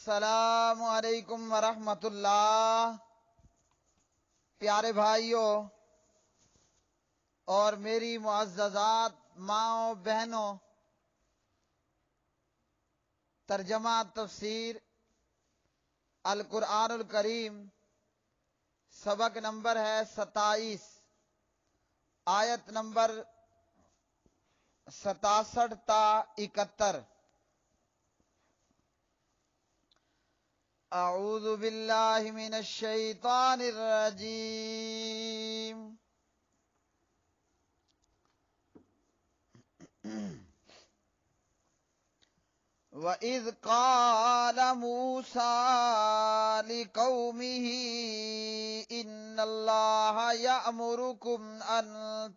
السلام علیکم ورحمۃ اللہ۔ پیارے بھائیوں اور میری معززات ماؤں بہنوں، ترجمہ تفسیر القرآن الکریم، سبق نمبر ہے 27، آیت نمبر 67 تا 71۔ اعوذ باللہ من الشیطان الرجیم۔ وَإِذْ قَالَ مُوسَىٰ لِقَوْمِهِ إِنَّ اللَّهَ يَأْمُرُكُمْ أَن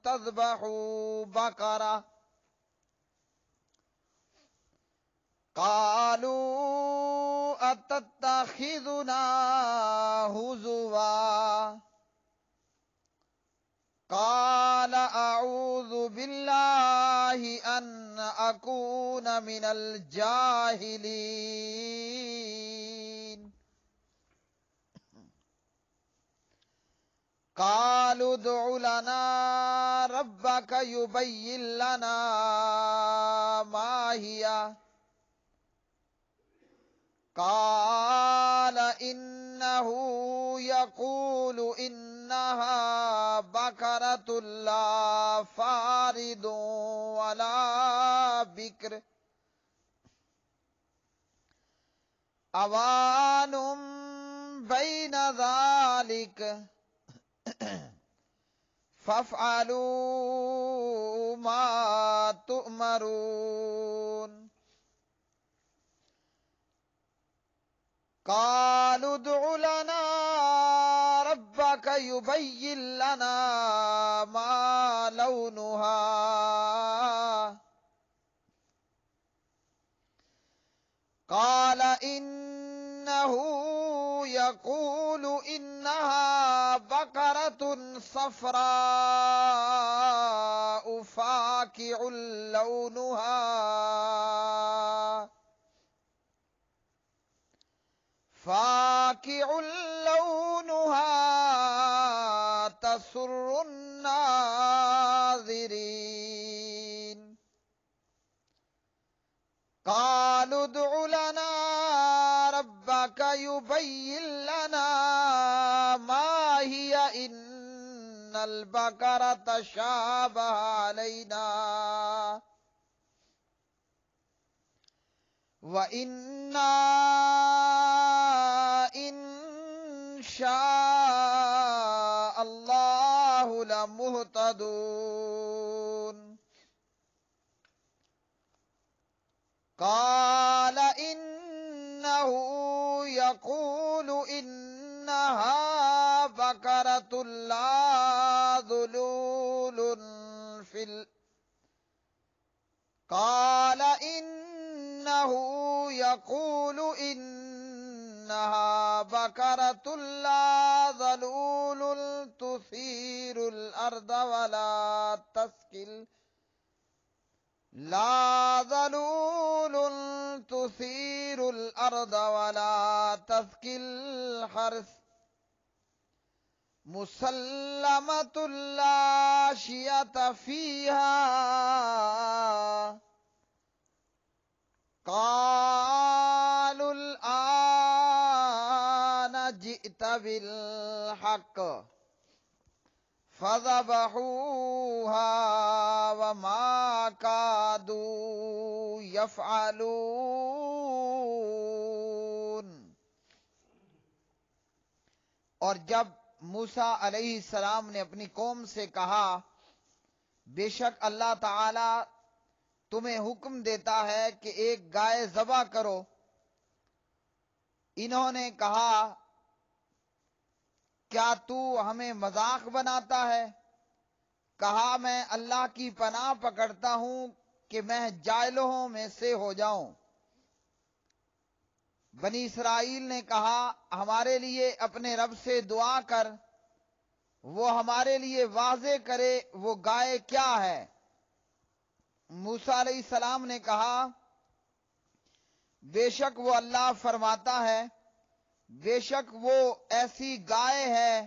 تَذْبَحُوا بَقَرَةً قَالُوا أَتَتَّخِذُنَا هُزُوًا قَالَ أَعُوذُ بِاللَّهِ أَنْ أَكُونَ مِنَ الْجَاهِلِينَ قَالُوا ادْعُ لَنَا رَبَّكَ يُبَيِّن لَّنَا مَا هِيَ قال إنه يقول إنها بقرة لا فارض ولا بكر أوان بين ذلك فافعلوا ما تؤمرون قالوا ادْعُ لَنَا رَبَّكَ يُبَيِّن لَّنَا مَا لَوْنُهَا قَالَ إِنَّهُ يَقُولُ إِنَّهَا بَقَرَةٌ صَفْرَاءُ فَاقِعٌ لونها تسر الناظرين قالوا ادْعُ لنا ربك يبين لنا ما هي إن البقرة شابه علينا وَإِنَّا إِن شاء الله لمهتدون قال إنه يقول إنها بقرة لا ذلول قال إنه يقول إنها بقرة لا ذلول تثير الأرض ولا تسقي الحرث مسلمة لا شية فيها قالوا الآن جئت بالحق فذبحوها وما كادوا يفعلون۔ اور جب موسیٰ علیہ السلام نے اپنی قوم سے کہا بے شک اللہ تعالی تمہیں حکم دیتا ہے کہ ایک گائے ذبح کرو، انہوں نے کہا کیا تو ہمیں مذاق بناتا ہے؟ کہا میں اللہ کی پناہ پکڑتا ہوں کہ میں جاہلوں میں سے ہو جاؤں۔ بنی اسرائیل نے کہا ہمارے لیے اپنے رب سے دعا کر، وہ ہمارے لیے واضح کرے وہ گائے کیا ہے۔ موسیٰ علیہ السلام نے کہا بے شک وہ اللہ فرماتا ہے، بے شک وہ ایسی گائے ہے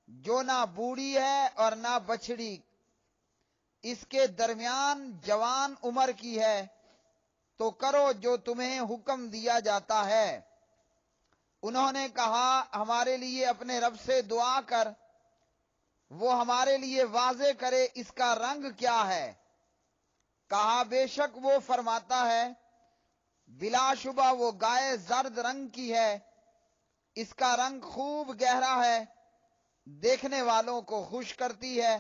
جو نہ بوڑھی ہے اور نہ بچڑی، اس کے درمیان جوان عمر کی ہے، تو کرو جو تمہیں حکم دیا جاتا ہے۔ انہوں نے کہا ہمارے لیے اپنے رب سے دعا کر، وہ ہمارے لیے واضح کرے اس کا رنگ کیا ہے۔ کہا بے شک وہ فرماتا ہے، بلا شبہ وہ گائے زرد رنگ کی ہے، اس کا رنگ خوب گہرا ہے، دیکھنے والوں کو خوش کرتی ہے۔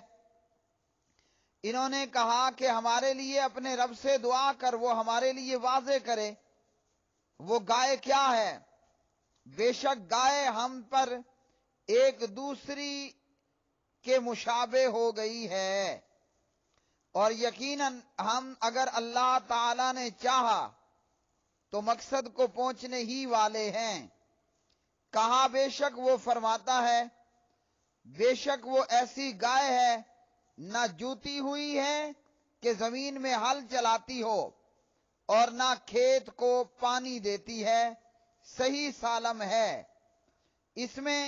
انہوں نے کہا کہ ہمارے لیے اپنے رب سے دعا کر، وہ ہمارے لیے واضح کرے وہ گائے کیا ہے۔ بے شک گائے ہم پر ایک دوسری کے مشابہ ہو گئی ہے، اور یقیناً ہم اگر اللہ تعالی نے چاہا تو مقصد کو پہنچنے ہی والے ہیں۔ کہا بے شک وہ فرماتا ہے، بے شک وہ ایسی گائے ہے نہ جوتی ہوئی ہے کہ زمین میں ہل چلاتی ہو، اور نہ کھیت کو پانی دیتی ہے، صحیح سالم ہے، اس میں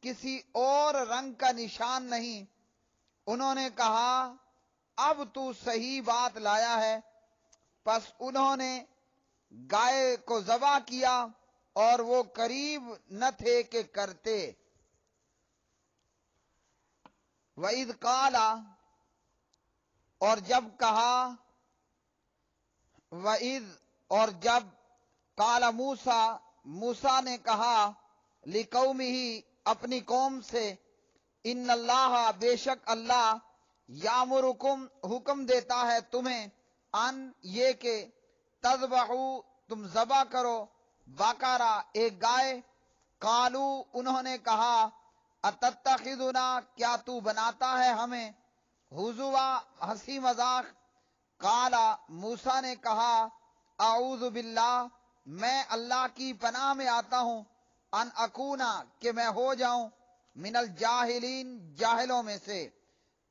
کسی اور رنگ کا نشان نہیں۔ انہوں نے کہا اب تو صحیح بات لایا ہے، پس انہوں نے گائے کو ذبح کیا، اور وہ قریب نہ تھے کہ کرتے۔ وَإِذْ قَالَ، اور جب کہا، وَإِذْ اور جب، قال موسیٰ موسیٰ نے کہا، لِقَوْمِهِ اپنی قوم سے، ان اللہ بے شک اللہ، یامرکم حکم دیتا ہے تمہیں، ان یہ کہ تذبحوا تم ذبح کرو، بقرہ ایک گائے۔ قالو انہوں نے کہا، اتتخذنا کیا تو بناتا ہے ہمیں، ہزوا ہنسی مذاق۔ قال موسیٰ نے کہا، اعوذ باللہ میں اللہ کی پناہ میں آتا ہوں، ان اکونا کہ میں ہو جاؤں، من الجاہلین جاہلوں میں سے۔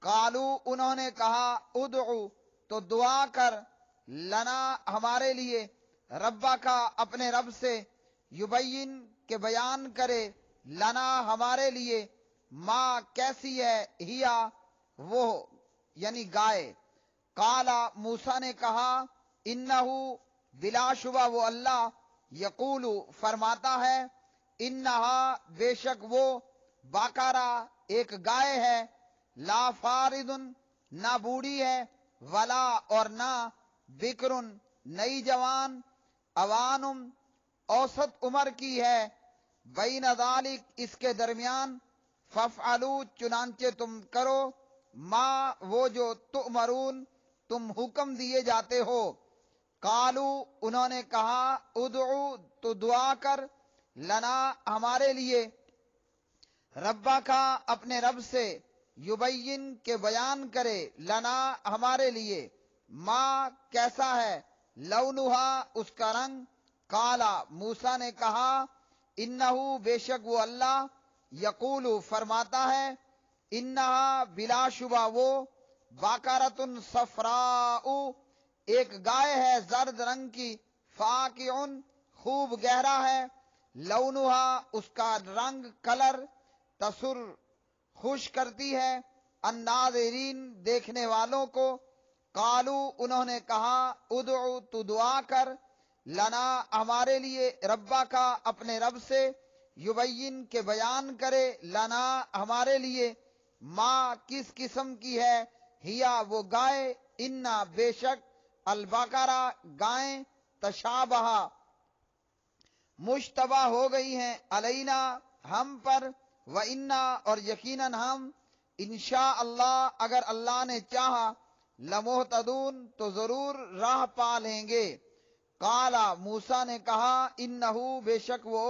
قالو انہوں نے کہا، ادعو تو دعا کر، لنا ہمارے لیے، ربا کا اپنے رب سے، یبین کہ بیان کرے، لنا ہمارے لیے، ما کیسی ہے، ہیا وہ یعنی گائے۔ قالا موسیٰ نے کہا، انہو بلا شبہ وہ اللہ، یقول فرماتا ہے، انہا بے شک وہ، بقرہ ایک گائے ہے، لا فارض نہ بوڑھی ہے، ولا اور نہ بکرن نئی جوان، اوانم اوسط عمر کی ہے، بین ذالک اس کے درمیان، فافعلوا چنانچہ تم کرو، ما وہ جو تؤمرون تم حکم دیے جاتے ہو۔ قالو انہوں نے کہا، ادعو تو دعا کر، لنا ہمارے لیے، ربا کا اپنے رب سے، یبین کے بیان کرے، لنا ہمارے لیے، ما کیسا ہے، لونہا اس کا رنگ۔ قالا موسیٰ نے کہا، انہو بے شک وہ اللہ، یقول فرماتا ہے، انہا بلا شبہ وہ، بقرۃ صفراء ایک گائے ہے زرد رنگ کی، فاقع خوب گہرا ہے، لونہا اس کا رنگ کلر، تسر خوش کرتی ہے، الناظرین دیکھنے والوں کو۔ قالو انہوں نے کہا، ادعو تو دعا کر، لنا ہمارے لیے، ربا کا اپنے رب سے، یبین کے بیان کرے، لنا ہمارے لیے، ما کس قسم کی ہے، ہیا وہ گائے، انا بے شک، البقرہ گائیں، تشابہ مشتبہ ہو گئی ہیں، علینا ہم پر، و انا اور یقیناً ہم، انشاء اللہ اگر اللہ نے چاہا، لمہتدون تو ضرور راہ پا لیں گے۔ قالا موسیٰ نے کہا، انہو بے شک وہ،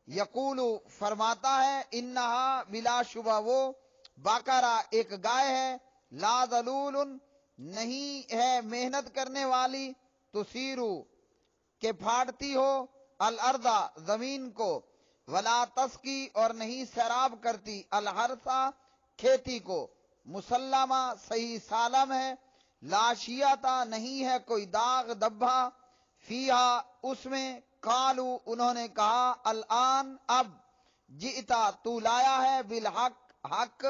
یقول فرماتا ہے، انہا بلا شبہ وہ، بقرہ ایک گائے ہے، لا ذلول نہیں ہے محنت کرنے والی، تثیرو کہ پھاڑتی ہو، الارض زمین کو، ولا تسقی اور نہیں سیراب کرتی، الحرث کھیتی کو، مسلمہ صحیح سالم ہے، لا شیعہ نہیں ہے کوئی داغ دبھا، فیہا اس میں، قالو انہوں نے کہا، الآن اب، جئتا تو لایا ہے، بالحق حق،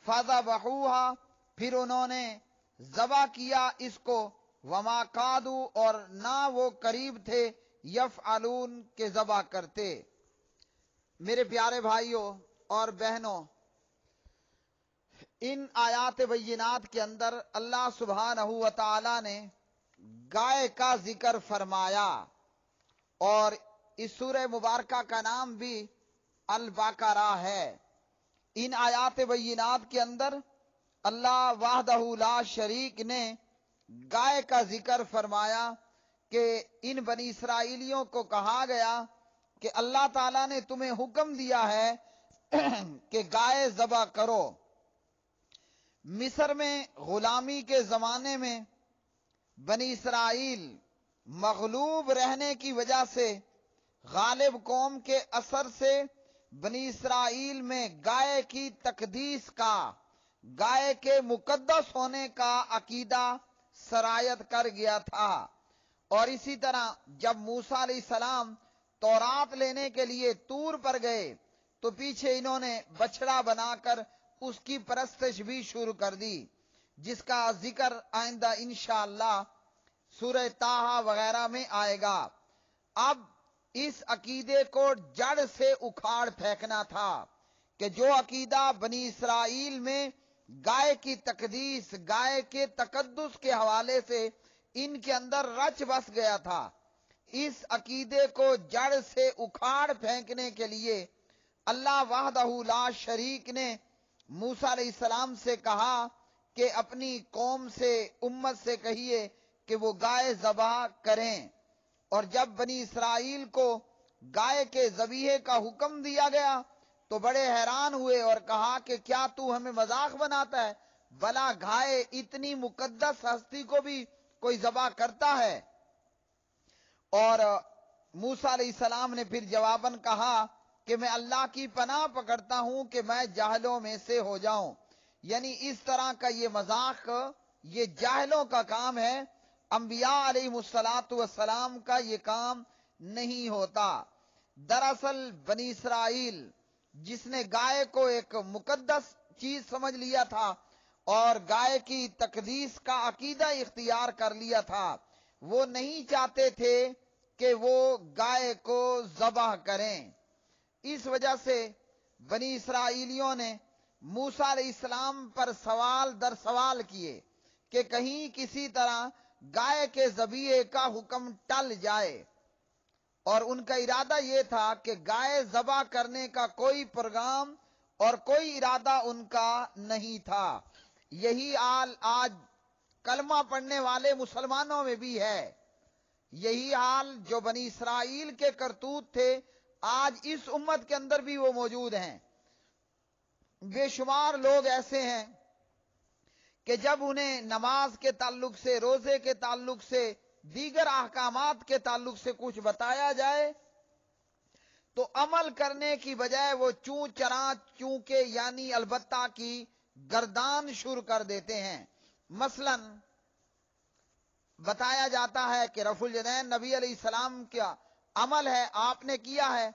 فذبحوہا پھر انہوں نے ذبح کیا اس کو، وما قادو اور نہ وہ قریب تھے، یفعلون کے ذبح کرتے۔ میرے پیارے بھائیوں اور بہنوں، ان آیات بینات کے اندر اللہ سبحانہ و تعالی نے گائے کا ذکر فرمایا، اور اس سورہ مبارکہ کا نام بھی البقرہ ہے۔ ان آیات بینات کے اندر اللہ وحدہ لا شریک نے گائے کا ذکر فرمایا کہ ان بنی اسرائیلیوں کو کہا گیا کہ اللہ تعالیٰ نے تمہیں حکم دیا ہے کہ گائے ذبح کرو۔ مصر میں غلامی کے زمانے میں بنی اسرائیل مغلوب رہنے کی وجہ سے، غالب قوم کے اثر سے، بنی اسرائیل میں گائے کی تقدیس کا، گائے کے مقدس ہونے کا عقیدہ سرایت کر گیا تھا۔ اور اسی طرح جب موسیٰ علیہ السلام تورات لینے کے لیے طور پر گئے تو پیچھے انہوں نے بچڑا بنا کر اس کی پرستش بھی شروع کر دی، جس کا ذکر آئندہ انشاءاللہ سورہ طٰہٰ وغیرہ میں آئے گا۔ اب اس عقیدے کو جڑ سے اکھاڑ پھینکنا تھا کہ جو عقیدہ بنی اسرائیل میں گائے کی تقدیس، گائے کے تقدس کے حوالے سے ان کے اندر رچ بس گیا تھا، اس عقیدے کو جڑ سے اکھاڑ پھینکنے کے لیے اللہ وحدہ لا شریک نے موسیٰ علیہ السلام سے کہا کہ اپنی قوم سے، امت سے کہیے کہ وہ گائے ذبح کریں۔ اور جب بنی اسرائیل کو گائے کے ذبیحے کا حکم دیا گیا تو بڑے حیران ہوئے اور کہا کہ کیا تو ہمیں مذاق بناتا ہے؟ بھلا گائے اتنی مقدس ہستی کو بھی کوئی ذبح کرتا ہے؟ اور موسیٰ علیہ السلام نے پھر جواباً کہا کہ میں اللہ کی پناہ پکڑتا ہوں کہ میں جاہلوں میں سے ہو جاؤں۔ یعنی اس طرح کا یہ مذاق یہ جاہلوں کا کام ہے، انبیاء علیہ السلام کا یہ کام نہیں ہوتا۔ دراصل بنی اسرائیل جس نے گائے کو ایک مقدس چیز سمجھ لیا تھا اور گائے کی تقدیس کا عقیدہ اختیار کر لیا تھا، وہ نہیں چاہتے تھے کہ وہ گائے کو ذبح کریں۔ اس وجہ سے بنی اسرائیلیوں نے موسیٰ علیہ السلام پر سوال در سوال کیے کہ کہیں کسی طرح گائے کے ذبیحے کا حکم ٹل جائے، اور ان کا ارادہ یہ تھا کہ گائے ذبح کرنے کا کوئی پروگرام اور کوئی ارادہ ان کا نہیں تھا۔ یہی حال آج کلمہ پڑھنے والے مسلمانوں میں بھی ہے، یہی حال جو بنی اسرائیل کے کرتوت تھے آج اس امت کے اندر بھی وہ موجود ہیں۔ بے شمار لوگ ایسے ہیں کہ جب انہیں نماز کے تعلق سے، روزے کے تعلق سے، دیگر احکامات کے تعلق سے کچھ بتایا جائے تو عمل کرنے کی بجائے وہ چوں چراں چونکہ یعنی البتہ کی گردان شروع کر دیتے ہیں۔ مثلا بتایا جاتا ہے کہ رفع الیدین نبی علیہ السلام کا عمل ہے، آپ نے کیا ہے،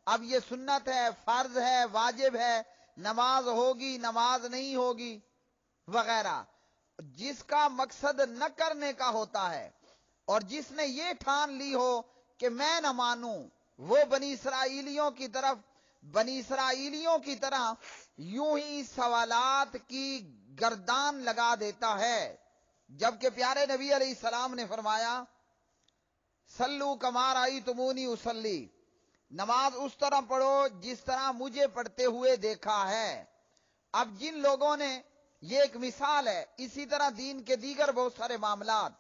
اب یہ سنت ہے، فرض ہے، واجب ہے، نماز ہوگی، نماز نہیں ہوگی وغیرہ، جس کا مقصد نہ کرنے کا ہوتا ہے۔ اور جس نے یہ ٹھان لی ہو کہ میں نہ مانوں، وہ بنی اسرائیلیوں کی طرح یوں ہی سوالات کی گردان لگا دیتا ہے، جبکہ پیارے نبی علیہ السلام نے فرمایا صلو کما رأیتمونی اصلی، نماز اس طرح پڑھو جس طرح مجھے پڑھتے ہوئے دیکھا ہے۔ اب جن لوگوں نے، یہ ایک مثال ہے، اسی طرح دین کے دیگر بہت سارے معاملات،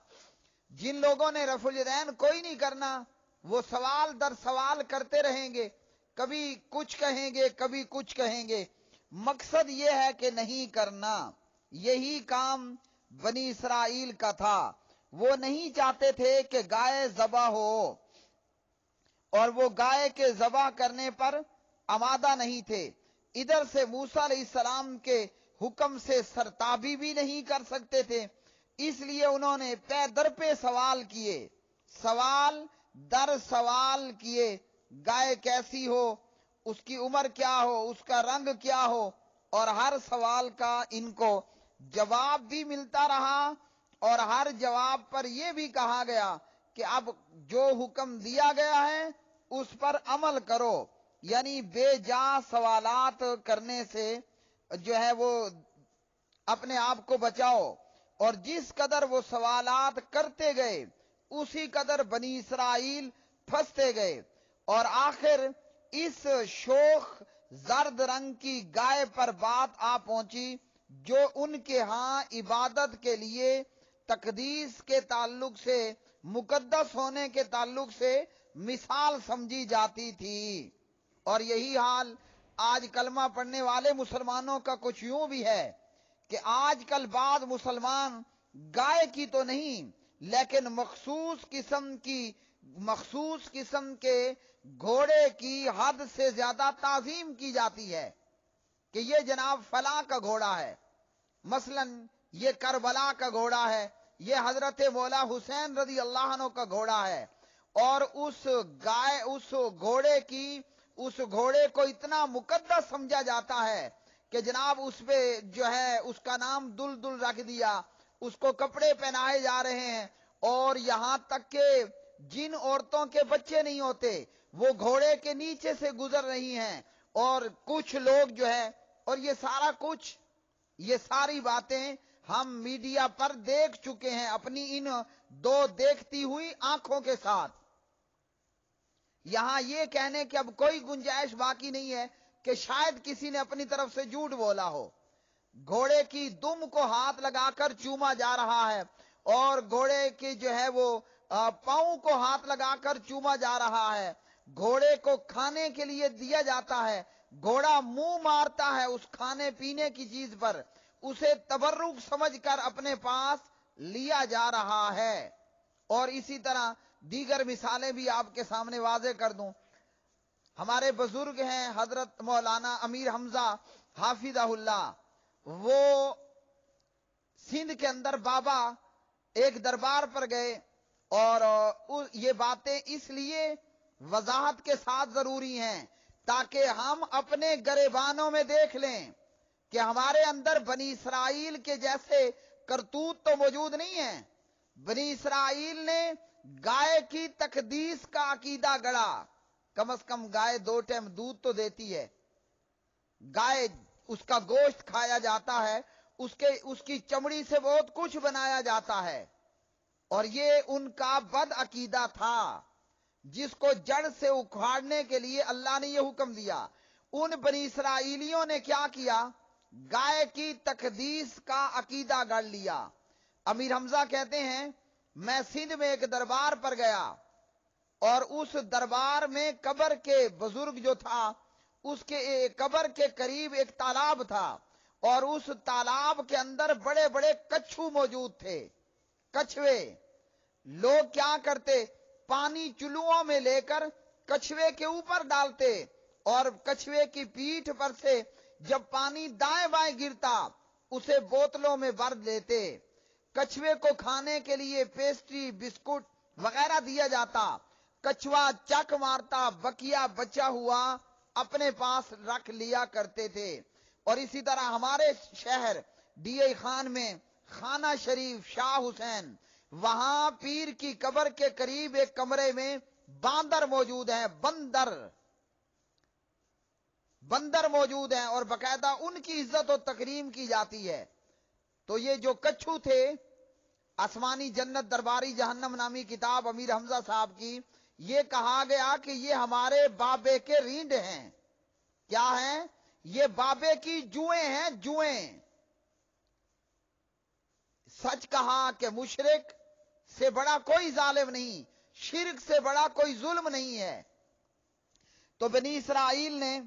جن لوگوں نے رفع الیدین کوئی نہیں کرنا، وہ سوال در سوال کرتے رہیں گے، کبھی کچھ کہیں گے، کبھی کچھ کہیں گے، مقصد یہ ہے کہ نہیں کرنا۔ یہی کام بنی اسرائیل کا تھا، وہ نہیں چاہتے تھے کہ گائے ذبح ہو، اور وہ گائے کے ذبح کرنے پر آمادہ نہیں تھے۔ ادھر سے موسیٰ علیہ السلام کے حکم سے سرتابی بھی نہیں کر سکتے تھے، اس لیے انہوں نے پے در پہ سوال کیے، سوال در سوال کیے، گائے کیسی ہو، اس کی عمر کیا ہو، اس کا رنگ کیا ہو، اور ہر سوال کا ان کو جواب بھی ملتا رہا، اور ہر جواب پر یہ بھی کہا گیا کہ اب جو حکم دیا گیا ہے اس پر عمل کرو، یعنی بے جا سوالات کرنے سے جو ہے وہ اپنے آپ کو بچاؤ۔ اور جس قدر وہ سوالات کرتے گئے اسی قدر بنی اسرائیل پھنستے گئے، اور آخر اس شوخ زرد رنگ کی گائے پر بات آ پہنچی جو ان کے ہاں عبادت کے لیے تقدیس کے تعلق سے، مقدس ہونے کے تعلق سے مثال سمجھی جاتی تھی۔ اور یہی حال آج کلمہ پڑھنے والے مسلمانوں کا کچھ یوں بھی ہے کہ آج کل بعض مسلمان گائے کی تو نہیں لیکن مخصوص قسم کے گھوڑے کی حد سے زیادہ تعظیم کی جاتی ہے کہ یہ جناب فلاں کا گھوڑا ہے، مثلا یہ کربلا کا گھوڑا ہے، یہ حضرت مولا حسین رضی اللہ عنہ کا گھوڑا ہے، اور اس گھوڑے کو اتنا مقدس سمجھا جاتا ہے کہ جناب اس پہ جو ہے اس کا نام دلدل رکھ دیا، اس کو کپڑے پہنائے جا رہے ہیں، اور یہاں تک کہ جن عورتوں کے بچے نہیں ہوتے وہ گھوڑے کے نیچے سے گزر رہی ہیں، اور کچھ لوگ جو ہے، اور یہ ساری باتیں ہم میڈیا پر دیکھ چکے ہیں اپنی ان دو دیکھتی ہوئی آنکھوں کے ساتھ۔ یہاں یہ کہنے کہ اب کوئی گنجائش باقی نہیں ہے کہ شاید کسی نے اپنی طرف سے جھوٹ بولا ہو۔ گھوڑے کی دم کو ہاتھ لگا کر چوما جا رہا ہے، اور گھوڑے کی جو ہے وہ پاؤں کو ہاتھ لگا کر چوما جا رہا ہے، گھوڑے کو کھانے کے لیے دیا جاتا ہے، گھوڑا منہ مارتا ہے اس کھانے پینے کی چیز پر، اسے تبرک سمجھ کر اپنے پاس لیا جا رہا ہے۔ اور اسی طرح دیگر مثالیں بھی آپ کے سامنے واضح کر دوں۔ ہمارے بزرگ ہیں حضرت مولانا امیر حمزہ حافظہ اللہ، وہ سندھ کے اندر بابا ایک دربار پر گئے، اور یہ باتیں اس لیے وضاحت کے ساتھ ضروری ہیں تاکہ ہم اپنے گریبانوں میں دیکھ لیں کہ ہمارے اندر بنی اسرائیل کے جیسے کرتوت تو موجود نہیں ہیں۔ بنی اسرائیل نے گائے کی تقدیس کا عقیدہ گڑا، کم از کم گائے 2 ٹائم دودھ تو دیتی ہے، گائے اس کا گوشت کھایا جاتا ہے، اس کی چمڑی سے بہت کچھ بنایا جاتا ہے، اور یہ ان کا بد عقیدہ تھا جس کو جڑ سے اکھاڑنے کے لیے اللہ نے یہ حکم دیا۔ ان بنی اسرائیلیوں نے کیا کیا؟ گائے کی تقدیس کا عقیدہ گڑ لیا۔ امیر حمزہ کہتے ہیں میں سندھ میں ایک دربار پر گیا، اور اس دربار میں قبر کے بزرگ جو تھا اس کے قبر کے قریب ایک تالاب تھا، اور اس تالاب کے اندر بڑے بڑے کچھو موجود تھے، کچھوے۔ لوگ کیا کرتے؟ پانی چلوؤں میں لے کر کچھوے کے اوپر ڈالتے، اور کچھوے کی پیٹھ پر سے جب پانی دائیں بائیں گرتا اسے بوتلوں میں بھر لیتے۔ کچھوے کو کھانے کے لیے پیسٹری، بسکٹ وغیرہ دیا جاتا، کچھوا چک مارتا، بکیا بچا ہوا اپنے پاس رکھ لیا کرتے تھے۔ اور اسی طرح ہمارے شہر ڈی اے خان میں خانہ شریف شاہ حسین، وہاں پیر کی قبر کے قریب ایک کمرے میں باندر موجود ہیں، بندر موجود ہیں، اور باقاعدہ ان کی عزت و تکریم کی جاتی ہے۔ تو یہ جو کچھو تھے، آسمانی جنت درباری جہنم نامی کتاب امیر حمزہ صاحب کی، یہ کہا گیا کہ یہ ہمارے بابے کے رینڈ ہیں۔ کیا ہیں؟ یہ بابے کی جوئیں ہیں، جوئیں۔ سچ کہا کہ مشرک سے بڑا کوئی ظالم نہیں، شرک سے بڑا کوئی ظلم نہیں ہے۔ تو بنی اسرائیل نے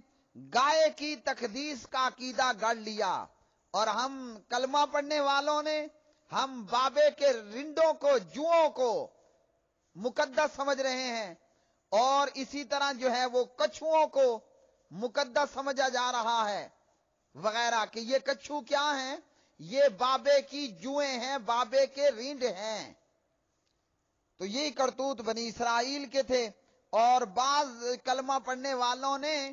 گائے کی تقدیس کا عقیدہ گڑ لیا، اور ہم کلمہ پڑھنے والوں نے ہم بابے کے رنڈوں کو، جوؤں کو مقدس سمجھ رہے ہیں، اور اسی طرح جو ہے وہ کچھوؤں کو مقدس سمجھا جا رہا ہے وغیرہ، کہ یہ کچھو کیا ہیں؟ یہ بابے کی جوئیں ہیں، بابے کے رینڈ ہیں۔ تو یہی کرتوت بنی اسرائیل کے تھے۔ اور بعض کلمہ پڑھنے والوں نے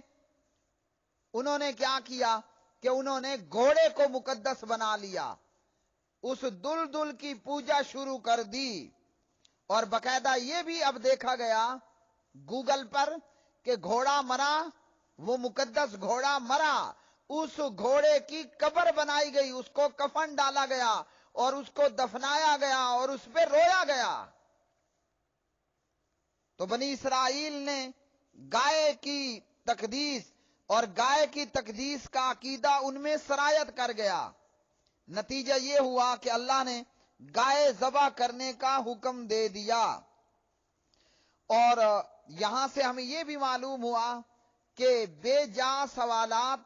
انہوں نے کیا کیا کہ انہوں نے گھوڑے کو مقدس بنا لیا، اس دلدل کی پوجا شروع کر دی۔ اور باقاعدہ یہ بھی اب دیکھا گیا گوگل پر کہ گھوڑا مرا، وہ مقدس گھوڑا مرا، اس گھوڑے کی قبر بنائی گئی، اس کو کفن ڈالا گیا اور اس کو دفنایا گیا اور اس پہ رویا گیا۔ تو بنی اسرائیل نے گائے کی تقدیس اور گائے کی تقدیس کا عقیدہ ان میں سرایت کر گیا۔ نتیجہ یہ ہوا کہ اللہ نے گائے ذبح کرنے کا حکم دے دیا۔ اور یہاں سے ہمیں یہ بھی معلوم ہوا کہ بے جا سوالات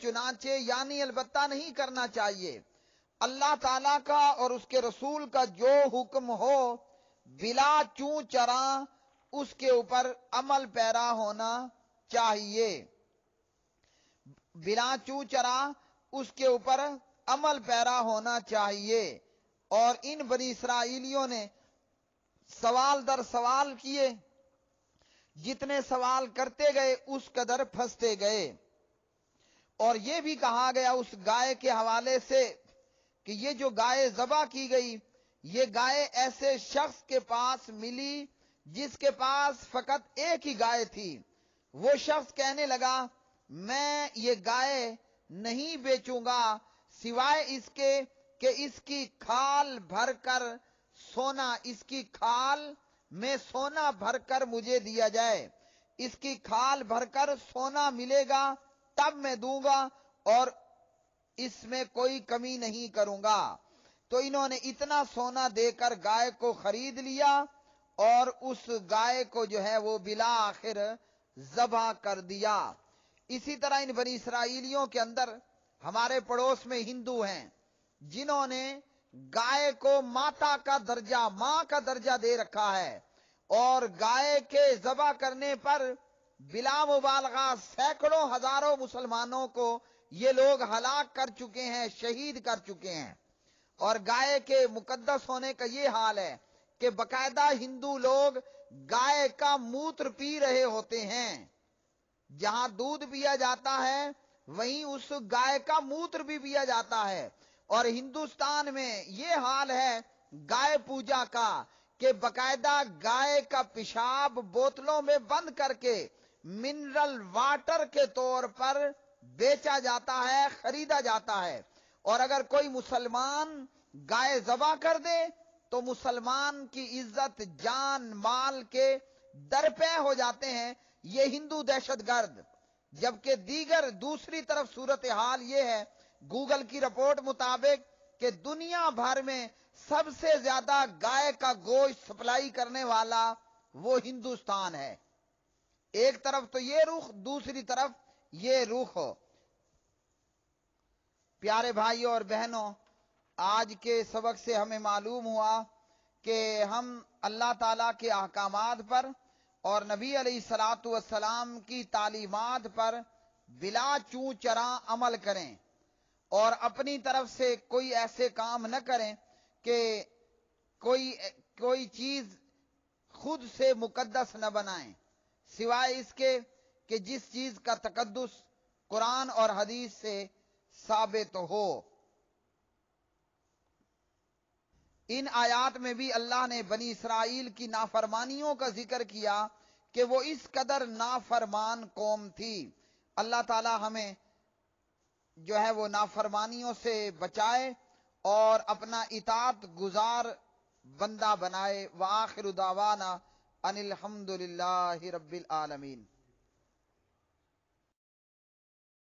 چنانچہ یعنی البتہ نہیں کرنا چاہیے۔ اللہ تعالیٰ کا اور اس کے رسول کا جو حکم ہو بلا چوں چراں اس کے اوپر عمل پیرا ہونا چاہیے، بلا چوں چراں اس کے اوپر عمل پیرا ہونا چاہیے۔ اور ان بنی اسرائیلیوں نے سوال در سوال کیے، جتنے سوال کرتے گئے اس قدر پھنستے گئے۔ اور یہ بھی کہا گیا اس گائے کے حوالے سے کہ یہ جو گائے ذبح کی گئی، یہ گائے ایسے شخص کے پاس ملی جس کے پاس فقط ایک ہی گائے تھی۔ وہ شخص کہنے لگا میں یہ گائے نہیں بیچوں گا سوائے اس کے کہ اس کی کھال بھر کر سونا، اس کی کھال میں سونا بھر کر مجھے دیا جائے، اس کی کھال بھر کر سونا ملے گا تب میں دوں گا اور اس میں کوئی کمی نہیں کروں گا۔ تو انہوں نے اتنا سونا دے کر گائے کو خرید لیا اور اس گائے کو جو ہے وہ بالآخر ذبح کر دیا۔ اسی طرح ان بنی اسرائیلیوں کے اندر ہمارے پڑوس میں ہندو ہیں جنہوں نے گائے کو ماتا کا درجہ، ماں کا درجہ دے رکھا ہے، اور گائے کے ذبح کرنے پر بلا مبالغہ سینکڑوں ہزاروں مسلمانوں کو یہ لوگ ہلاک کر چکے ہیں، شہید کر چکے ہیں۔ اور گائے کے مقدس ہونے کا یہ حال ہے کہ باقاعدہ ہندو لوگ گائے کا موتر پی رہے ہوتے ہیں، جہاں دودھ پیا جاتا ہے وہیں اس گائے کا موتر بھی پیا جاتا ہے۔ اور ہندوستان میں یہ حال ہے گائے پوجا کا کہ باقاعدہ گائے کا پیشاب بوتلوں میں بند کر کے منرل واٹر کے طور پر بیچا جاتا ہے، خریدا جاتا ہے۔ اور اگر کوئی مسلمان گائے ذبح کر دے تو مسلمان کی عزت جان مال کے درپے ہو جاتے ہیں یہ ہندو دہشت گرد۔ جبکہ دوسری طرف صورتحال یہ ہے گوگل کی رپورٹ مطابق کہ دنیا بھر میں سب سے زیادہ گائے کا گوشت سپلائی کرنے والا وہ ہندوستان ہے۔ ایک طرف تو یہ رخ، دوسری طرف یہ رخ ہو۔ پیارے بھائیوں اور بہنوں، آج کے سبق سے ہمیں معلوم ہوا کہ ہم اللہ تعالیٰ کے احکامات پر اور نبی علیہ الصلوۃ والسلام کی تعلیمات پر بلا چوں چراں عمل کریں اور اپنی طرف سے کوئی ایسے کام نہ کریں کہ کوئی چیز خود سے مقدس نہ بنائیں سوائے اس کے کہ جس چیز کا تقدس قرآن اور حدیث سے ثابت ہو۔ ان آیات میں بھی اللہ نے بنی اسرائیل کی نافرمانیوں کا ذکر کیا کہ وہ اس قدر نافرمان قوم تھی۔ اللہ تعالی ہمیں جو ہے وہ نافرمانیوں سے بچائے اور اپنا اطاعت گزار بندہ بنائے۔ وآخر دعوانا ان الحمد للہ رب العالمین۔